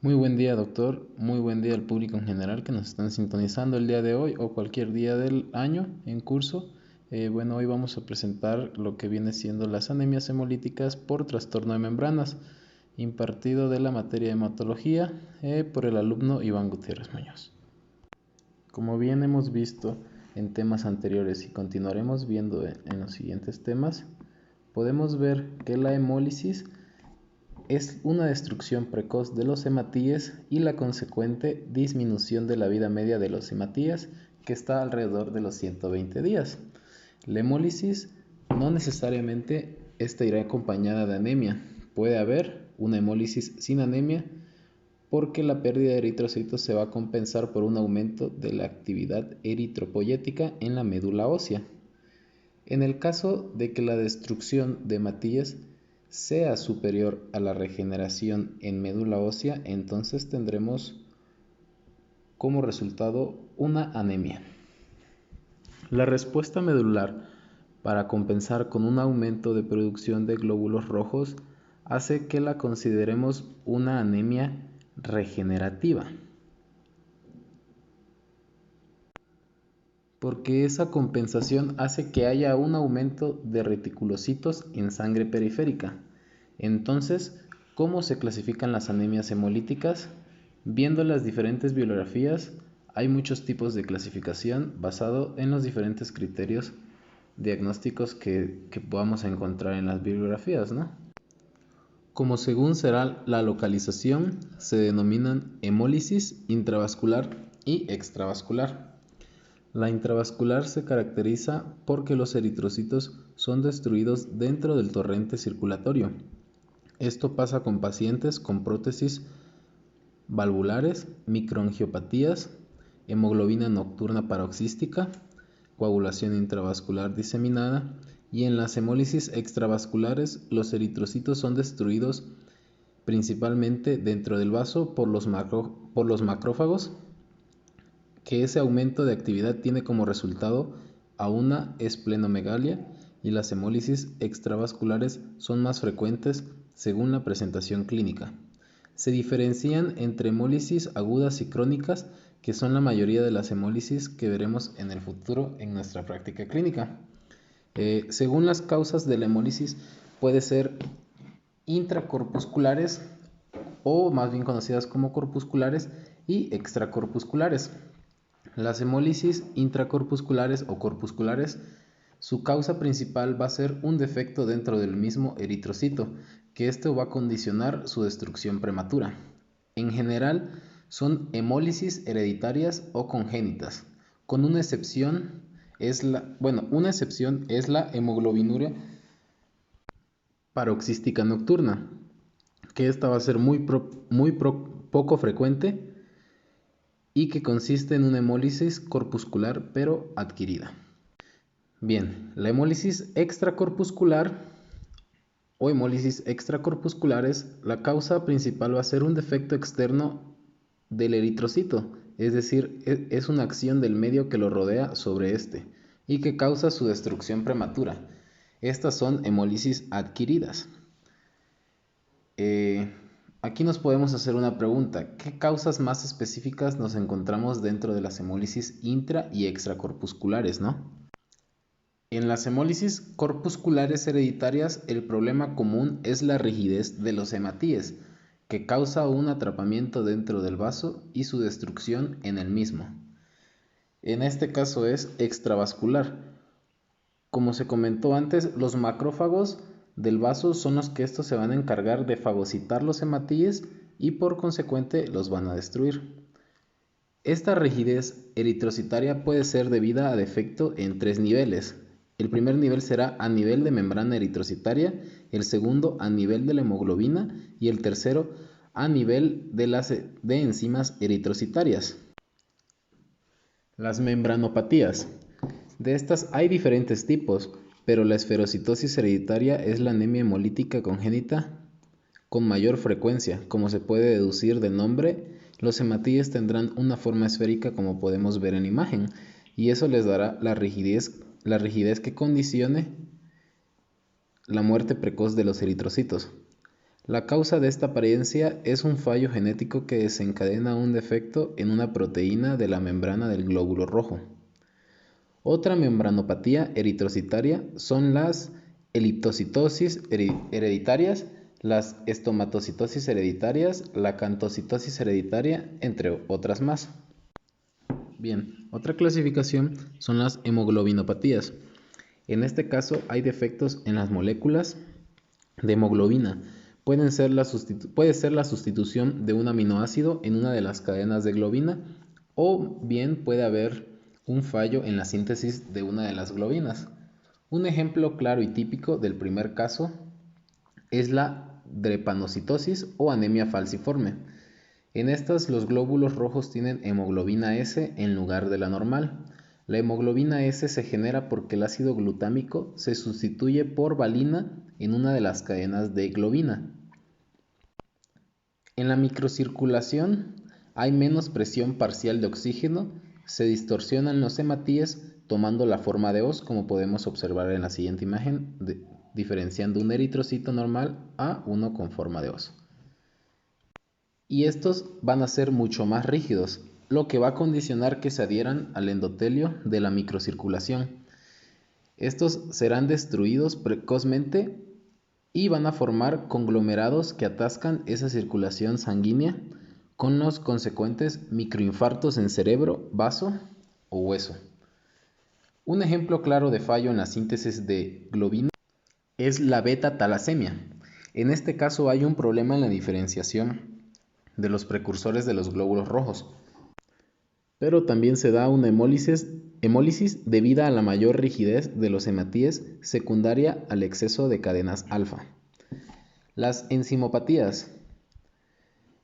Muy buen día, doctor. Muy buen día al público en general que nos están sintonizando el día de hoy o cualquier día del año en curso. Hoy vamos a presentar lo que viene siendo las anemias hemolíticas por trastorno de membranas, impartido de la materia de hematología por el alumno Iván Gutiérrez Muñoz. Como bien hemos visto en temas anteriores y continuaremos viendo en los siguientes temas, podemos ver que la hemólisis es una destrucción precoz de los hematíes y la consecuente disminución de la vida media de los hematíes, que está alrededor de los 120 días. La hemólisis no necesariamente irá acompañada de anemia. Puede haber una hemólisis sin anemia porque la pérdida de eritrocitos se va a compensar por un aumento de la actividad eritropoyética en la médula ósea. En el caso de que la destrucción de hematíes sea superior a la regeneración en médula ósea, entonces tendremos como resultado una anemia. La respuesta medular para compensar con un aumento de producción de glóbulos rojos hace que la consideremos una anemia regenerativa, porque esa compensación hace que haya un aumento de reticulocitos en sangre periférica. Entonces, ¿cómo se clasifican las anemias hemolíticas? Viendo las diferentes bibliografías, hay muchos tipos de clasificación basado en los diferentes criterios diagnósticos que podamos encontrar en las bibliografías, ¿no? Como según será la localización, se denominan hemólisis intravascular y extravascular. La intravascular se caracteriza porque los eritrocitos son destruidos dentro del torrente circulatorio. Esto pasa con pacientes con prótesis valvulares, microangiopatías, hemoglobina nocturna paroxística, coagulación intravascular diseminada, y en las hemólisis extravasculares los eritrocitos son destruidos principalmente dentro del vaso por los macrófagos, que ese aumento de actividad tiene como resultado a una esplenomegalia, y las hemólisis extravasculares son más frecuentes según la presentación clínica. Se diferencian entre hemólisis agudas y crónicas, que son la mayoría de las hemólisis que veremos en el futuro en nuestra práctica clínica. Según las causas de la hemólisis, puede ser intracorpusculares o más bien conocidas como corpusculares y extracorpusculares. Las hemólisis intracorpusculares o corpusculares, su causa principal va a ser un defecto dentro del mismo eritrocito, que esto va a condicionar su destrucción prematura. En general, son hemólisis hereditarias o congénitas, con una excepción es la hemoglobinuria paroxística nocturna, que esta va a ser poco frecuente y que consiste en una hemólisis corpuscular pero adquirida. Bien, la hemólisis extracorpuscular o hemólisis extracorpusculares, la causa principal va a ser un defecto externo del eritrocito, es decir, es una acción del medio que lo rodea sobre este y que causa su destrucción prematura. Estas son hemólisis adquiridas. Aquí nos podemos hacer una pregunta: ¿qué causas más específicas nos encontramos dentro de las hemólisis intra y extracorpusculares, no? En las hemólisis corpusculares hereditarias, el problema común es la rigidez de los hematíes, que causa un atrapamiento dentro del vaso y su destrucción en el mismo. En este caso es extravascular. Como se comentó antes, los macrófagos del vaso son los que estos se van a encargar de fagocitar los hematíes y por consecuente los van a destruir. Esta rigidez eritrocitaria puede ser debida a defecto en 3 niveles. El primer nivel será a nivel de membrana eritrocitaria, el segundo a nivel de la hemoglobina y el tercero a nivel de enzimas eritrocitarias. Las membranopatías. De estas hay diferentes tipos, pero la esferocitosis hereditaria es la anemia hemolítica congénita con mayor frecuencia. Como se puede deducir del nombre, los hematíes tendrán una forma esférica, como podemos ver en imagen, y eso les dará la rigidez que condicione la muerte precoz de los eritrocitos. La causa de esta apariencia es un fallo genético que desencadena un defecto en una proteína de la membrana del glóbulo rojo. Otra membranopatía eritrocitaria son las eliptocitosis hereditarias, las estomatocitosis hereditarias, la acantocitosis hereditaria, entre otras más. Bien, otra clasificación son las hemoglobinopatías. En este caso hay defectos en las moléculas de hemoglobina. Puede ser la sustitución de un aminoácido en una de las cadenas de globina, o bien puede haber un fallo en la síntesis de una de las globinas. Un ejemplo claro y típico del primer caso es la drepanocitosis o anemia falciforme. En estas, los glóbulos rojos tienen hemoglobina S en lugar de la normal. La hemoglobina S se genera porque el ácido glutámico se sustituye por valina en una de las cadenas de globina. En la microcirculación hay menos presión parcial de oxígeno, se distorsionan los hematíes tomando la forma de hoz, como podemos observar en la siguiente imagen, diferenciando un eritrocito normal a uno con forma de hoz. Y estos van a ser mucho más rígidos, lo que va a condicionar que se adhieran al endotelio de la microcirculación. Estos serán destruidos precozmente y van a formar conglomerados que atascan esa circulación sanguínea con los consecuentes microinfartos en cerebro, vaso o hueso. Un ejemplo claro de fallo en la síntesis de globina es la beta-talasemia. En este caso hay un problema en la diferenciación de los precursores de los glóbulos rojos, pero también se da una hemólisis debido a la mayor rigidez de los hematíes secundaria al exceso de cadenas alfa. Las enzimopatías.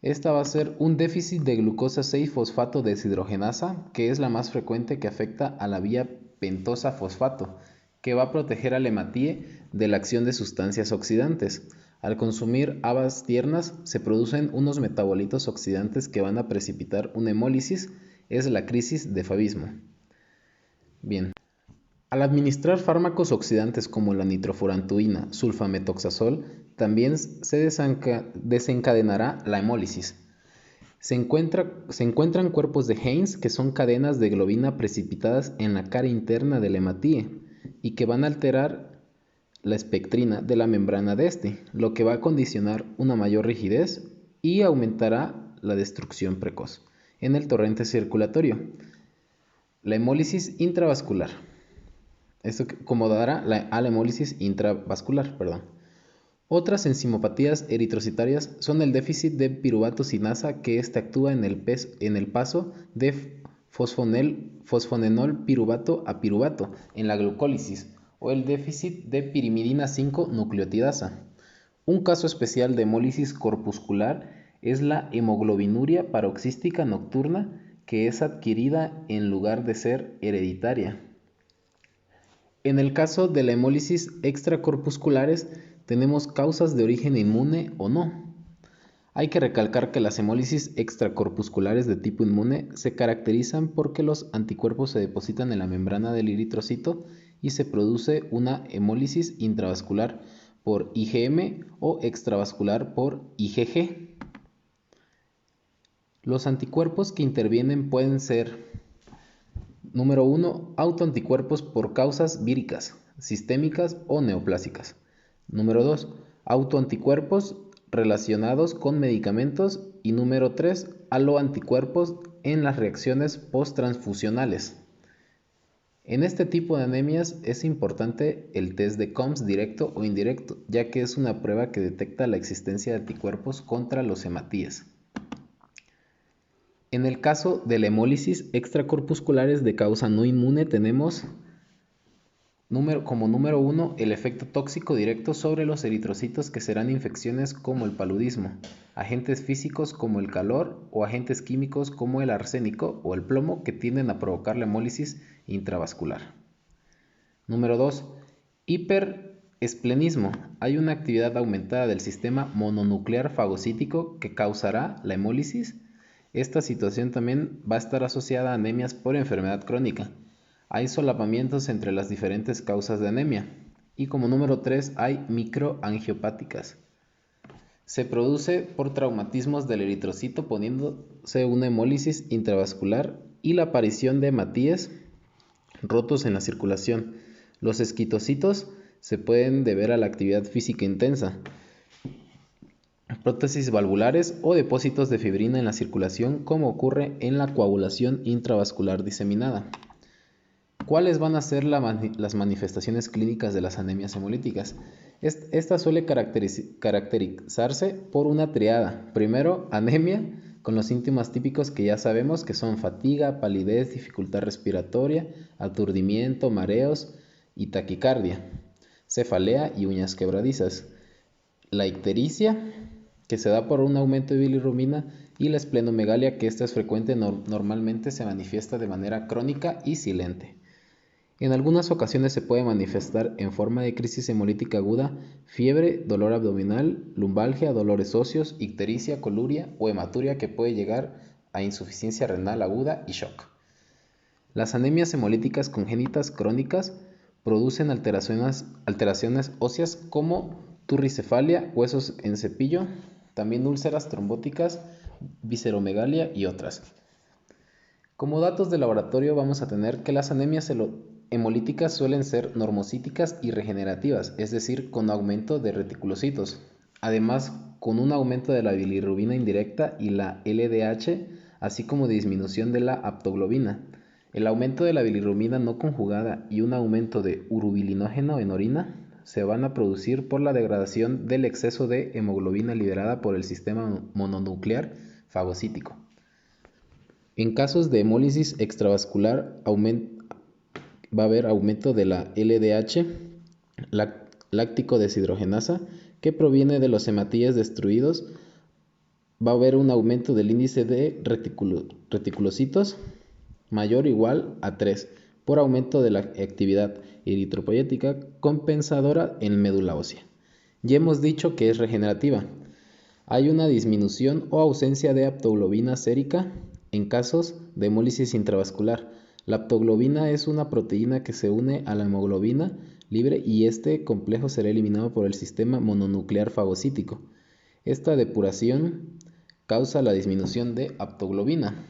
Esta va a ser un déficit de glucosa 6-fosfato deshidrogenasa, que es la más frecuente que afecta a la vía pentosa fosfato, que va a proteger al hematíe de la acción de sustancias oxidantes. Al consumir habas tiernas se producen unos metabolitos oxidantes que van a precipitar una hemólisis, es la crisis de favismo. Bien, al administrar fármacos oxidantes como la nitrofurantoína, sulfametoxazol, también se desencadenará la hemólisis. Se encuentran cuerpos de Heinz, que son cadenas de globina precipitadas en la cara interna del hematíe y que van a alterar la espectrina de la membrana de este, lo que va a condicionar una mayor rigidez y aumentará la destrucción precoz en el torrente circulatorio. La hemólisis intravascular. Esto acomodará a la hemólisis intravascular. Otras enzimopatías eritrocitarias son el déficit de piruvato sinasa, que éste actúa en el paso de fosfonenol piruvato a piruvato en la glucólisis, o el déficit de pirimidina 5 nucleotidasa. Un caso especial de hemólisis corpuscular es la hemoglobinuria paroxística nocturna, que es adquirida en lugar de ser hereditaria. En el caso de la hemólisis extracorpusculares tenemos causas de origen inmune o no. Hay que recalcar que las hemólisis extracorpusculares de tipo inmune se caracterizan porque los anticuerpos se depositan en la membrana del eritrocito y se produce una hemólisis intravascular por IgM o extravascular por IgG. Los anticuerpos que intervienen pueden ser: número 1. Autoanticuerpos por causas víricas, sistémicas o neoplásicas. Número 2. Autoanticuerpos relacionados con medicamentos. Y número 3. Aloanticuerpos en las reacciones posttransfusionales. En este tipo de anemias es importante el test de COMS directo o indirecto, ya que es una prueba que detecta la existencia de anticuerpos contra los hematíes. En el caso de la hemólisis extracorpusculares de causa no inmune tenemos como número 1 el efecto tóxico directo sobre los eritrocitos, que serán infecciones como el paludismo, agentes físicos como el calor o agentes químicos como el arsénico o el plomo, que tienden a provocar la hemólisis intravascular. Número 2. Hiperesplenismo. Hay una actividad aumentada del sistema mononuclear fagocítico que causará la hemólisis. Esta situación también va a estar asociada a anemias por enfermedad crónica. Hay solapamientos entre las diferentes causas de anemia. Y como número 3 hay microangiopáticas. Se produce por traumatismos del eritrocito poniéndose una hemólisis intravascular y la aparición de hematíes rotos en la circulación. Los esquitocitos se pueden deber a la actividad física intensa, prótesis valvulares o depósitos de fibrina en la circulación, como ocurre en la coagulación intravascular diseminada. ¿Cuáles van a ser las manifestaciones clínicas de las anemias hemolíticas? Esta suele caracterizarse por una triada. Primero, anemia, con los síntomas típicos que ya sabemos, que son fatiga, palidez, dificultad respiratoria, aturdimiento, mareos y taquicardia, cefalea y uñas quebradizas. La ictericia, que se da por un aumento de bilirrubina, y la esplenomegalia, que esta es frecuente, normalmente se manifiesta de manera crónica y silente. En algunas ocasiones se puede manifestar en forma de crisis hemolítica aguda, fiebre, dolor abdominal, lumbalgia, dolores óseos, ictericia, coluria o hematuria que puede llegar a insuficiencia renal aguda y shock. Las anemias hemolíticas congénitas crónicas producen alteraciones óseas como turricefalia, huesos en cepillo, también úlceras trombóticas, visceromegalia y otras. Como datos de laboratorio vamos a tener que las anemias hemolíticas suelen ser normocíticas y regenerativas, es decir, con aumento de reticulocitos, además con un aumento de la bilirrubina indirecta y la LDH, así como disminución de la aptoglobina. El aumento de la bilirrubina no conjugada y un aumento de urobilinógeno en orina se van a producir por la degradación del exceso de hemoglobina liberada por el sistema mononuclear fagocítico. En casos de hemólisis extravascular va a haber aumento de la LDH, láctico deshidrogenasa, que proviene de los hematíes destruidos. Va a haber un aumento del índice de reticulocitos mayor o igual a 3 por aumento de la actividad eritropoyética compensadora en médula ósea. Ya hemos dicho que es regenerativa. Hay una disminución o ausencia de aptoglobina sérica en casos de hemólisis intravascular. La aptoglobina es una proteína que se une a la hemoglobina libre y este complejo será eliminado por el sistema mononuclear fagocítico. Esta depuración causa la disminución de aptoglobina.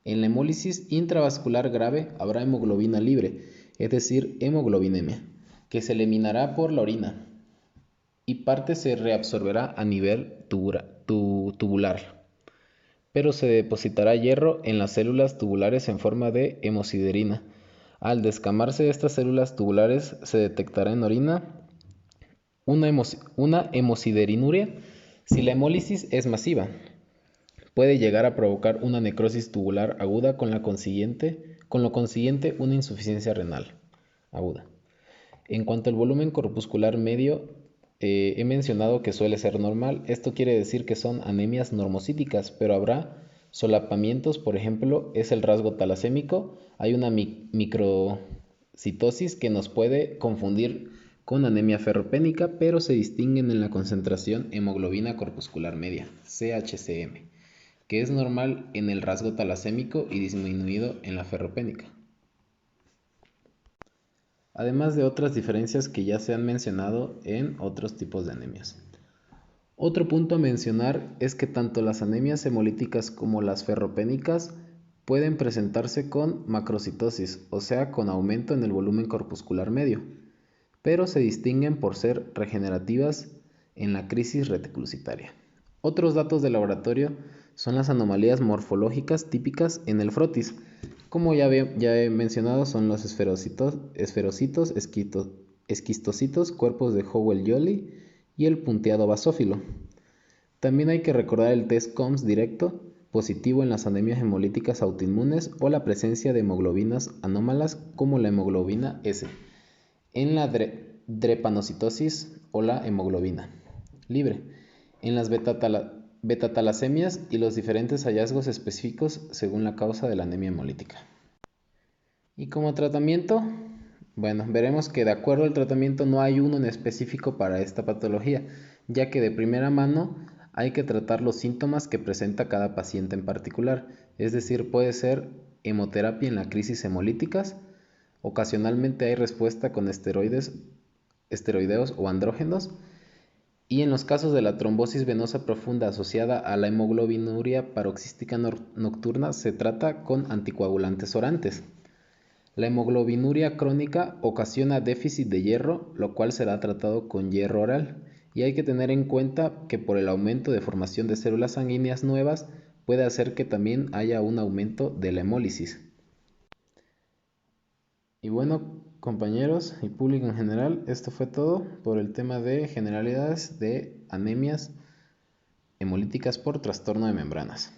En la hemólisis intravascular grave habrá hemoglobina libre, es decir, hemoglobinemia, que se eliminará por la orina y parte se reabsorberá a nivel tubular, pero se depositará hierro en las células tubulares en forma de hemosiderina. Al descamarse estas células tubulares se detectará en orina una hemosiderinuria. Si la hemólisis es masiva, puede llegar a provocar una necrosis tubular aguda con lo consiguiente una insuficiencia renal aguda. En cuanto al volumen corpuscular medio, he mencionado que suele ser normal. Esto quiere decir que son anemias normocíticas, pero habrá solapamientos. Por ejemplo, es el rasgo talasémico. Hay una microcitosis que nos puede confundir con anemia ferropénica, pero se distinguen en la concentración hemoglobina corpuscular media, CHCM, que es normal en el rasgo talasémico y disminuido en la ferropénica, además de otras diferencias que ya se han mencionado en otros tipos de anemias. Otro punto a mencionar es que tanto las anemias hemolíticas como las ferropénicas pueden presentarse con macrocitosis, o sea, con aumento en el volumen corpuscular medio, pero se distinguen por ser regenerativas en la crisis reticulocitaria. Otros datos de laboratorio son las anomalías morfológicas típicas en el frotis. Como ya he mencionado, son los esferocitos, esquistocitos, cuerpos de Howell-Jolly y el punteado basófilo. También hay que recordar el test COMS directo positivo en las anemias hemolíticas autoinmunes o la presencia de hemoglobinas anómalas como la hemoglobina S en la drepanocitosis o la hemoglobina libre, en las betatasemias y los diferentes hallazgos específicos según la causa de la anemia hemolítica. Y como tratamiento, bueno, veremos que de acuerdo al tratamiento no hay uno en específico para esta patología, ya que de primera mano hay que tratar los síntomas que presenta cada paciente en particular, es decir, puede ser hemoterapia en la crisis hemolíticas. Ocasionalmente hay respuesta con esteroideos o andrógenos Y en los casos de la trombosis venosa profunda asociada a la hemoglobinuria paroxística nocturna se trata con anticoagulantes orantes. La hemoglobinuria crónica ocasiona déficit de hierro, lo cual será tratado con hierro oral, y hay que tener en cuenta que por el aumento de formación de células sanguíneas nuevas puede hacer que también haya un aumento de la hemólisis. Y bueno, compañeros y público en general, esto fue todo por el tema de generalidades de anemias hemolíticas por trastorno de membranas.